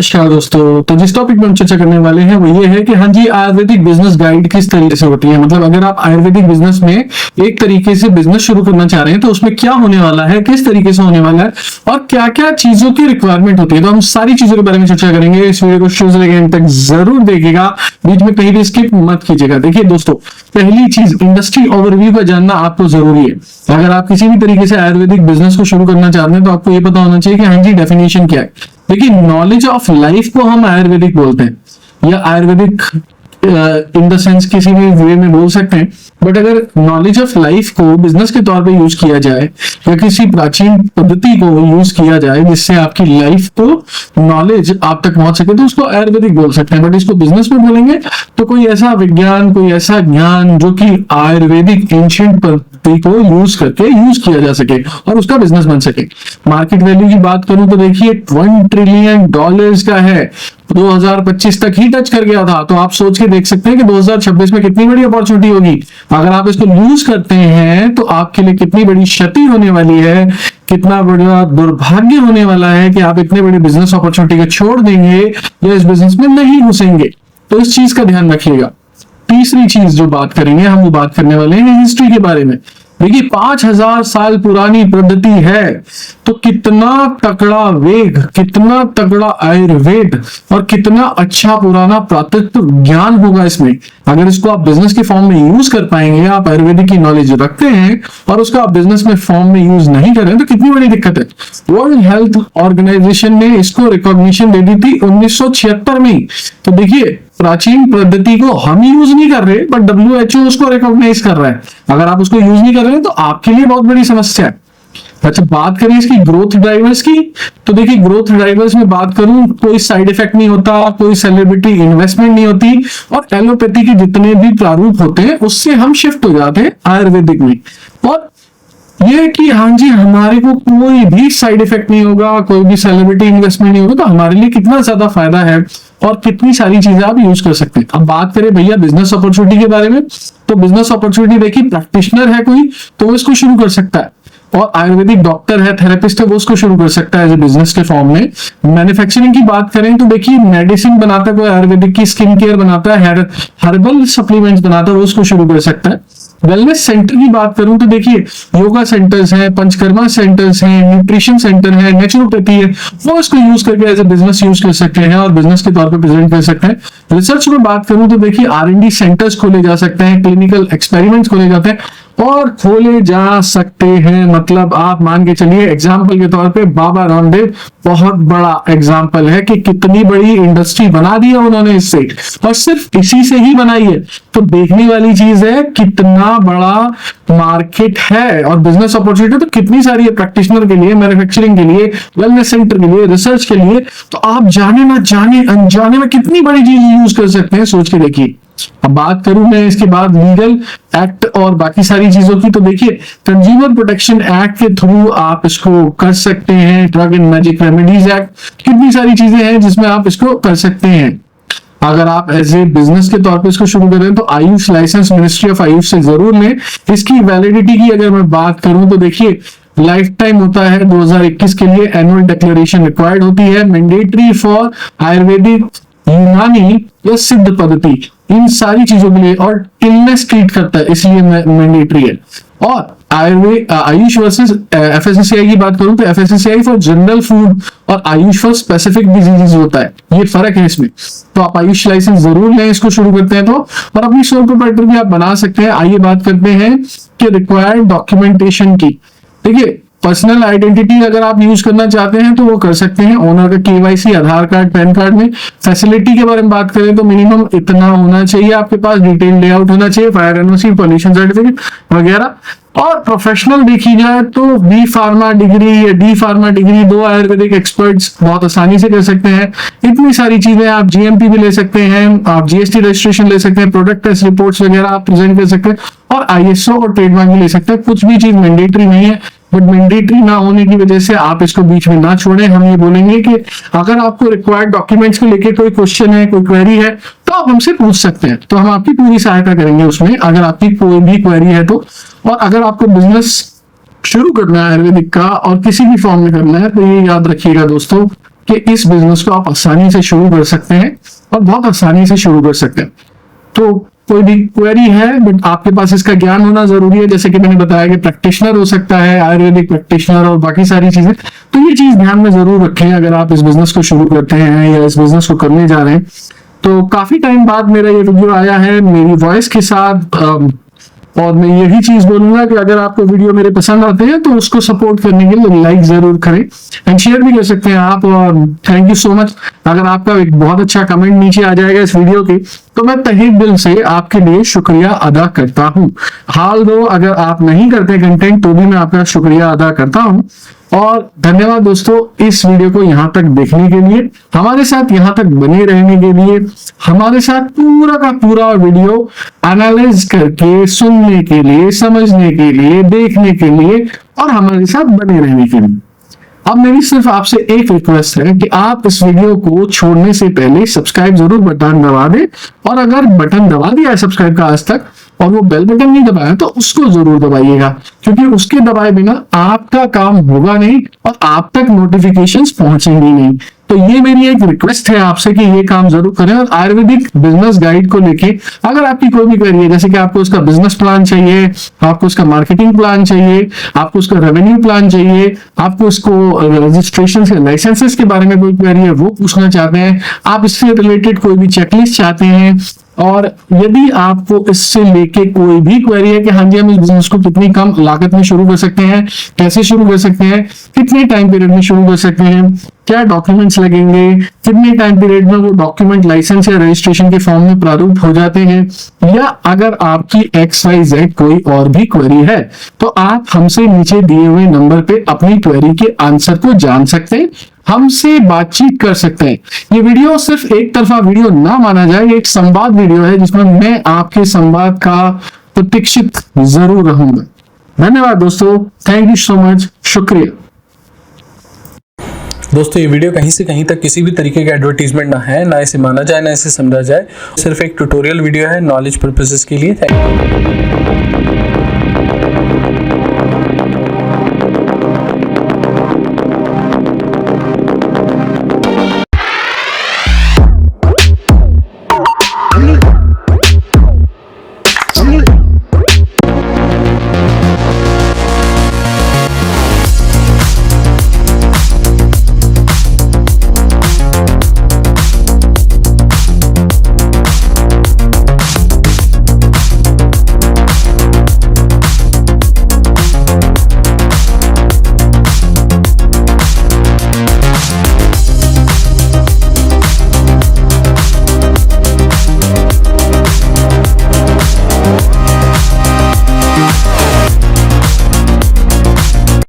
नमस्कार दोस्तों। तो जिस टॉपिक में हम चर्चा करने वाले हैं वो ये है कि हाँ जी, आयुर्वेदिक बिजनेस गाइड किस तरीके से होती है। मतलब अगर आप आयुर्वेदिक बिजनेस में एक तरीके से बिजनेस शुरू करना चाह रहे हैं तो उसमें क्या होने वाला है, किस तरीके से होने वाला है और क्या क्या चीजों की रिक्वायरमेंट होती है। तो हम सारी चीजों के बारे में चर्चा करेंगे। इस वीडियो को शुरू से लेकर एंड तक जरूर देखिएगा, बीच में कहीं भी स्किप मत कीजिएगा। देखिए दोस्तों, पहली चीज इंडस्ट्री ओवरव्यू का जानना आपको जरूरी है। अगर आप किसी भी तरीके से आयुर्वेदिक बिजनेस को शुरू करना चाहते हैं तो आपको ये पता होना चाहिए कि हाँ जी, डेफिनेशन क्या है। देखिए, नॉलेज ऑफ लाइफ को हम आयुर्वेदिक बोलते हैं या आयुर्वेदिक इन द सेंस किसी भी वे में बोल सकते हैं। बट अगर नॉलेज ऑफ लाइफ को बिजनेस के तौर पे यूज किया जाए या किसी प्राचीन पद्धति को यूज किया जाए जिससे आपकी लाइफ को नॉलेज आप तक पहुंच सके तो उसको आयुर्वेदिक बोल सकते हैं। बट इसको बिजनेस में बोलेंगे तो कोई ऐसा विज्ञान, कोई ऐसा ज्ञान जो कि आयुर्वेदिक एंशिएंट पद्धति को यूज करके यूज किया जा सके और उसका बिजनेस बन सके। मार्केट वैल्यू की बात करूं तो देखिए $1 ट्रिलियन का है। 2025 तक ही टच कर गया था। तो आप सोच के देख सकते हैं कि 2026 में कितनी बड़ी अपॉर्चुनिटी होगी। अगर आप इसको यूज करते हैं तो आपके लिए कितनी बड़ी क्षति होने वाली है, कितना बड़ा दुर्भाग्य होने वाला है कि आप इतने बड़ी बिजनेस अपॉर्चुनिटी को छोड़ देंगे या इस बिजनेस में नहीं घुसेंगे। तो इस चीज का ध्यान रखिएगा। तीसरी चीज जो बात करेंगे हम, वो बात करने वाले हैं हिस्ट्री के बारे में। देखिए, 5000 साल पुरानी पद्धति है तो कितना तगड़ा वेग, कितना तगड़ा आयुर्वेद और कितना अच्छा पुराना प्राकृतिक ज्ञान होगा इसमें। अगर इसको आप बिजनेस के फॉर्म में यूज कर पाएंगे, आप आयुर्वेदिक की नॉलेज रखते हैं और उसका आप बिजनेस में फॉर्म में यूज नहीं कर रहे हैं तो कितनी बड़ी दिक्कत है। वर्ल्ड हेल्थ ऑर्गेनाइजेशन ने इसको रिकॉग्निशन दे दी थी 1976 में। तो देखिए, प्राचीन पद्धति को हम यूज नहीं कर रहे बट WHO उसको रिकॉग्नाइज कर रहा है। अगर आप उसको यूज नहीं कर रहे हैं तो आपके लिए बहुत बड़ी समस्या है। अच्छा, बात करें इसकी ग्रोथ ड्राइवर्स की तो देखिए, ग्रोथ ड्राइवर्स में बात करूं, कोई साइड इफेक्ट नहीं होता, कोई सेलिब्रिटी इन्वेस्टमेंट नहीं होती और एलोपैथी के जितने भी प्रारूप होते हैं उससे हम शिफ्ट हो जाते हैं आयुर्वेदिक में। और ये कि हाँ जी, हमारे को कोई भी साइड इफेक्ट नहीं होगा, कोई भी सेलिब्रिटी इन्वेस्टमेंट नहीं होगा, तो हमारे लिए कितना ज्यादा फायदा है और कितनी सारी चीजें आप यूज कर सकते हैं। अब बात करें भैया बिजनेस अपॉर्चुनिटी के बारे में, तो बिजनेस अपॉर्चुनिटी देखिए, प्रैक्टिशनर है कोई तो वो इसको शुरू कर सकता है और आयुर्वेदिक डॉक्टर है, थेरेपिस्ट है, वो उसको शुरू कर सकता है एज ए बिजनेस के फॉर्म में। मैन्युफैक्चरिंग की बात करें तो देखिए, मेडिसिन बनाता है कोई आयुर्वेदिक की, स्किन केयर बनाता है, हर्बल सप्लीमेंट्स बनाता है, वो उसको शुरू कर सकता है। वेलनेस सेंटर की बात करूं तो देखिए, योगा सेंटर्स हैं, पंचकर्मा सेंटर्स हैं, न्यूट्रिशन सेंटर है, नेचुरोपैथी है, वो इसको यूज करके एज ए बिजनेस यूज कर सकते हैं और बिजनेस के तौर पे प्रेजेंट कर सकते हैं। रिसर्च में बात करूं तो देखिए, R&D सेंटर्स खोले जा सकते हैं, क्लिनिकल एक्सपेरिमेंट्स खोले जाते हैं और खोले जा सकते हैं। मतलब आप मान के चलिए, एग्जाम्पल के तौर पे बाबा रामदेव बहुत बड़ा एग्जाम्पल है कि कितनी बड़ी इंडस्ट्री बना दी है उन्होंने इससे, और सिर्फ इसी से ही बनाई है। तो देखने वाली चीज है कितना बड़ा मार्केट है और बिजनेस अपॉर्चुनिटी तो कितनी सारी है, प्रैक्टिशनर के लिए, मैन्युफैक्चरिंग के लिए, वेलनेस सेंटर के लिए, रिसर्च के लिए। तो आप जाने ना जाने अनजाने में कितनी बड़ी चीज यूज कर सकते हैं, सोच के देखिए। अब बात करूं मैं इसके बाद लीगल एक्ट और बाकी सारी चीजों की, तो देखिए, कंज्यूमर प्रोटेक्शन एक्ट के थ्रू आप इसको कर सकते हैं। Drug and magic remedies act, कितनी सारी चीजें हैं जिसमें आप इसको कर सकते हैं। अगर आप एज ए बिजनेस के तौर पे इसको शुरू करें तो Ayush licence ministry of Ayush से जरूर लें। इसकी वैलिडिटी की अगर मैं बात करूं तो देखिए, लाइफ टाइम होता है। 2021 के लिए एनुअल डिक्लेरेशन रिक्वायर्ड होती है, मैंडेटरी फॉर आयुर्वेदिक, यूनानी या सिद्ध पद्धति, इन सारी चीजों के लिए, और इलनेस ट्रीट करता है इसलिए मैंडेटरी है। और आयुष वर्सेस FSSAI की बात करूं तो FSSAI फॉर जनरल फूड और आयुष फॉर स्पेसिफिक डिजीजेस होता है, ये फर्क है इसमें। तो आप आयुष लाइसेंस जरूर लें इसको शुरू करते हैं तो, और अपनी सोल प्रोप्राइटर भी आप बना सकते हैं। आइए बात करते हैं कि रिक्वायर्ड डॉक्यूमेंटेशन की। देखिए, पर्सनल आइडेंटिटी अगर आप यूज करना चाहते हैं तो वो कर सकते हैं। ओनर का KYC, आधार कार्ड, पैन कार्ड में। फैसिलिटी के बारे में बात करें तो मिनिमम इतना होना चाहिए आपके पास, डिटेल लेआउट होना चाहिए, फायर NOC, पॉल्यूशन सर्टिफिकेट वगैरह। और प्रोफेशनल देखी जाए तो B फार्मा डिग्री या D pharma degree, 2 Ayurvedic experts बहुत आसानी से कर सकते हैं। इतनी सारी चीजें, आप GMP भी ले सकते हैं, आप GST रजिस्ट्रेशन ले सकते हैं, प्रोडक्ट टेस्ट रिपोर्ट्स वगैरह आप प्रेजेंट कर सकते हैं और ISO और ट्रेडमार्क भी ले सकते हैं। कुछ भी चीज मैंडेटरी नहीं है, बट मैंडेटरी ना होने की वजह से आप इसको बीच में ना छोड़ें। हम ये बोलेंगे कि अगर आपको रिक्वायर्ड डॉक्यूमेंट्स को लेकर कोई क्वेश्चन है, कोई क्वेरी है तो आप हमसे पूछ सकते हैं, तो हम आपकी पूरी सहायता करेंगे उसमें, अगर आपकी कोई भी क्वेरी है तो। और अगर आपको बिजनेस शुरू करना है आयुर्वेदिक का और किसी भी फॉर्म में करना है तो ये याद रखिएगा दोस्तों कि इस बिजनेस को आप आसानी से शुरू कर सकते हैं और बहुत आसानी से शुरू कर सकते हैं। तो कोई भी क्वेरी है बट आपके पास इसका ज्ञान होना जरूरी है, जैसे कि मैंने बताया कि प्रैक्टिशनर हो सकता है, आयुर्वेदिक प्रैक्टिशनर और बाकी सारी चीजें। तो ये चीज ध्यान में जरूर रखें अगर आप इस बिजनेस को शुरू करते हैं या इस बिजनेस को करने जा रहे हैं। तो काफी टाइम बाद मेरा ये वीडियो आया है मेरी वॉइस के साथ, और मैं यही चीज बोलूंगा कि अगर आपको वीडियो मेरे पसंद आते हैं तो उसको सपोर्ट करने के लिए लाइक जरूर करें एंड शेयर भी कर सकते हैं आप। और थैंक यू सो मच, अगर आपका एक बहुत अच्छा कमेंट नीचे आ जाएगा इस वीडियो के तो मैं तहे दिल से आपके लिए शुक्रिया अदा करता हूं। हाल दो अगर आप नहीं करते कंटेंट तो भी मैं आपका शुक्रिया अदा करता हूं। और धन्यवाद दोस्तों इस वीडियो को यहाँ तक देखने के लिए, हमारे साथ यहाँ तक बने रहने के लिए, हमारे साथ पूरा का पूरा वीडियो एनालाइज करके सुनने के लिए, समझने के लिए, देखने के लिए और हमारे साथ बने रहने के लिए। अब मेरी सिर्फ आपसे एक रिक्वेस्ट है कि आप इस वीडियो को छोड़ने से पहले सब्सक्राइब जरूर बटन दबा दें, और अगर बटन दबा दिया है सब्सक्राइब का आज तक और वो बेल बटन नहीं दबाया तो उसको जरूर दबाइएगा, क्योंकि उसके दबाए बिना आपका काम होगा नहीं और आप तक नोटिफिकेशंस पहुंचेंगी नहीं। तो ये मेरी एक रिक्वेस्ट है आपसे कि ये काम जरूर करें। और आयुर्वेदिक बिजनेस गाइड को लेके अगर आपकी कोई भी क्वेरी है, जैसे कि आपको उसका बिजनेस प्लान चाहिए, आपको उसका मार्केटिंग प्लान चाहिए, आपको उसका रेवेन्यू प्लान चाहिए, आपको उसको रजिस्ट्रेशन के लाइसेंसेस के बारे में कोई क्वेरी है वो पूछना चाहते हैं, आप इससे रिलेटेड कोई भी चेकलिस्ट चाहते हैं, और यदि आपको इससे लेके कोई भी क्वेरी है कि हाँ जी हम इस बिजनेस को कितनी कम लागत में शुरू कर सकते हैं, कैसे शुरू कर सकते हैं, कितने टाइम पीरियड में शुरू कर सकते हैं, क्या डॉक्यूमेंट्स लगेंगे, कितने टाइम पीरियड में वो डॉक्यूमेंट लाइसेंस या रजिस्ट्रेशन के फॉर्म में प्रारूप हो जाते हैं, या अगर आपकी XYZ कोई और भी क्वेरी है तो आप हमसे नीचे दिए हुए नंबर पे अपनी क्वेरी के आंसर को जान सकते हैं, हमसे बातचीत कर सकते हैं। ये वीडियो सिर्फ एक तरफा वीडियो ना माना जाए, ये एक संवाद वीडियो है जिसमें मैं आपके संवाद का प्रतीक्षित जरूर रहूंगा। धन्यवाद दोस्तों, थैंक यू सो मच, शुक्रिया। दोस्तों ये वीडियो कहीं से कहीं तक किसी भी तरीके का एडवर्टीजमेंट ना है, ना इसे माना जाए ना इसे समझा जाए, सिर्फ एक ट्यूटोरियल वीडियो है नॉलेज पर्पसेस के लिए। Thank you.